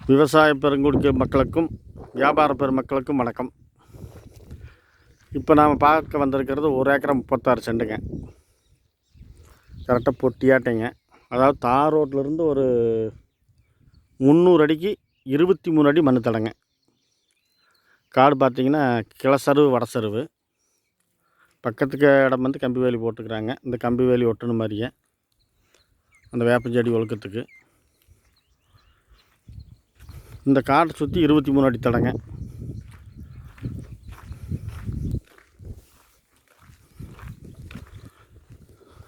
விவசாய பெருங்குடி மக்களுக்கும் வியாபார பெருமக்களுக்கும் வணக்கம். இப்போ நாம் பார்க்க வந்திருக்கிறது 1 ஏக்கரா 36 சென்ட்டுங்க. கரெக்டாக பொட்டியாட்டைங்க. அதாவது தார் ரோட்லேருந்து ஒரு 300 அடிக்கு 23 அடி மண் தடங்க. காடு பார்த்திங்கன்னா கிளசருவு வடசருவு. பக்கத்துக்கு இடம் வந்து கம்பி வேலி போட்டுக்கிறாங்க. இந்த கம்பி வேலி ஒட்டுன மாதிரியே அந்த வேப்பஞ்செடி ஒழுக்கத்துக்கு இந்த காட்டை சுற்றி 23 அடி தடங்க.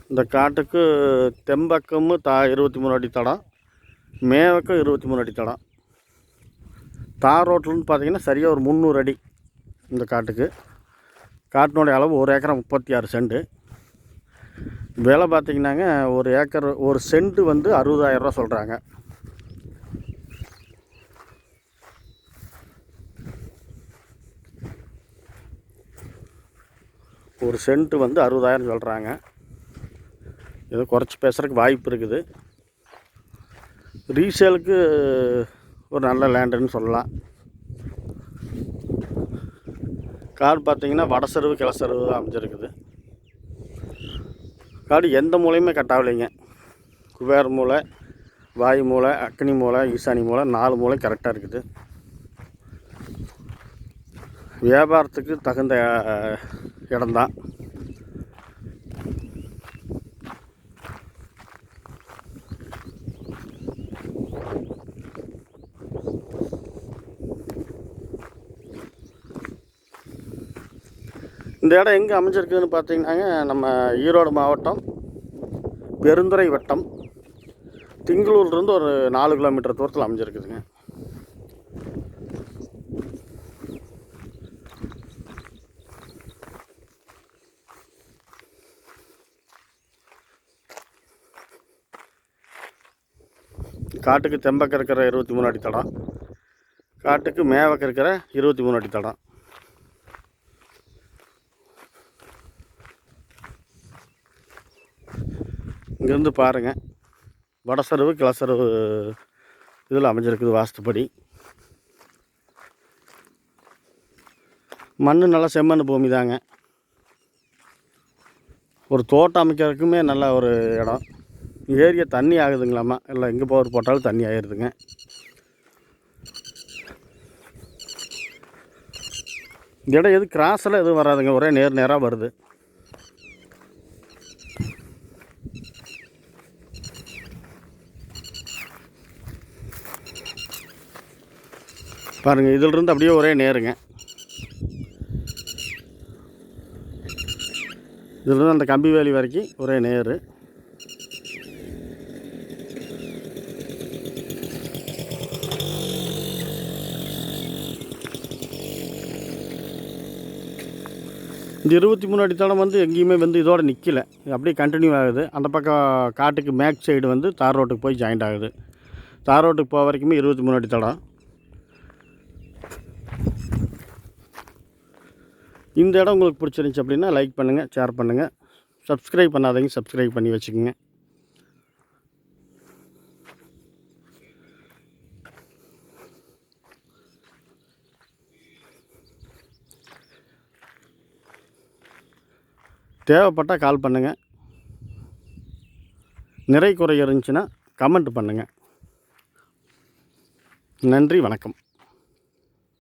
இந்த காட்டுக்கு தெம்பக்கமும் 23 அடி தடம், மேவக்கம் 23 அடி தடம். தார் ரோட்லேருந்து பார்த்திங்கன்னா சரியாக ஒரு 300 அடி. இந்த காட்டுக்கு காட்டினுடைய அளவு 1 ஏக்கரா 36 சென்ட்டு. விலை பார்த்திங்கன்னாங்க ஒரு சென்ட்டு வந்து 60,000 ரூபா சொல்கிறாங்க. ஒரு சென்ட்டு வந்து 60,000 சொல்கிறாங்க. ஏதோ குறைச்சி பேசுகிறதுக்கு வாய்ப்பு இருக்குது. ரீசேலுக்கு ஒரு நல்ல லேண்டுன்னு சொல்லலாம். காடு பார்த்திங்கன்னா வடசருவு கிளசருவு அமைஞ்சிருக்குது. காடு எந்த மூலையுமே கட்டாகலைங்க. குபேர மூலை, வாயு மூலை, அக்னி மூலை, ஈசானி மூலை 4 மூலை கரெக்டாக இருக்குது. வியாபாரத்துக்கு தகுந்த இடம்தான். இந்த இடம் எங்கே அமைஞ்சிருக்குதுன்னு பார்த்தீங்கன்னாங்க, நம்ம ஈரோடு மாவட்டம் பெருந்துறை வட்டம் திங்களூர்லேருந்து ஒரு 4 கிலோமீட்டர் தூரத்தில் அமைஞ்சிருக்குதுங்க. காட்டுக்கு தெம்பக்க இருக்கிற 23 அடி தடம், காட்டுக்கு மேவக்க இருக்கிற 23 அடி தடம். இங்கேருந்து பாருங்கள், வடசருவு கிளசருவு இதில் அமைஞ்சிருக்குது வாஸ்துப்படி. மண் நல்லா செம்மண் பூமி தாங்க. ஒரு தோட்டம் அமைக்கிறதுக்குமே நல்ல ஒரு இடம். ஏரியா தண்ணி ஆகுதுங்களாம்மா, இல்லை எங்கே போர் போட்டாலும் தண்ணி ஆகிடுதுங்க. இடம் எது கிராஸில் எதுவும் வராதுங்க, ஒரே நேராக வருது. பாருங்கள், இதிலிருந்து அப்படியே ஒரே நேருங்க. இதிலிருந்து அந்த கம்பி வேலி வரைக்கும் ஒரே நேரு. இந்த 23 அடி தடம் வந்து எங்கேயுமே வந்து இதோட நிற்கலை, அப்படியே கண்டினியூ ஆகுது. அந்த பக்கம் காட்டுக்கு மேக் சைடு வந்து தார் ரோட்டுக்கு போய் ஜாயிண்ட் ஆகுது. தார் ரோட்டுக்கு போக வரைக்குமே 23 அடி தடம். இந்த இடம் உங்களுக்கு பிடிச்சிருந்துச்சி அப்படின்னா லைக் பண்ணுங்கள், ஷேர் பண்ணுங்கள். சப்ஸ்கிரைப் பண்ணாதீங்க, சப்ஸ்கிரைப் பண்ணி வச்சுக்கோங்க. தேவைப்பட்டால் கால் பண்ணுங்கள். நிறை குறை இருந்துச்சுன்னா கமெண்ட் பண்ணுங்கள். நன்றி, வணக்கம்.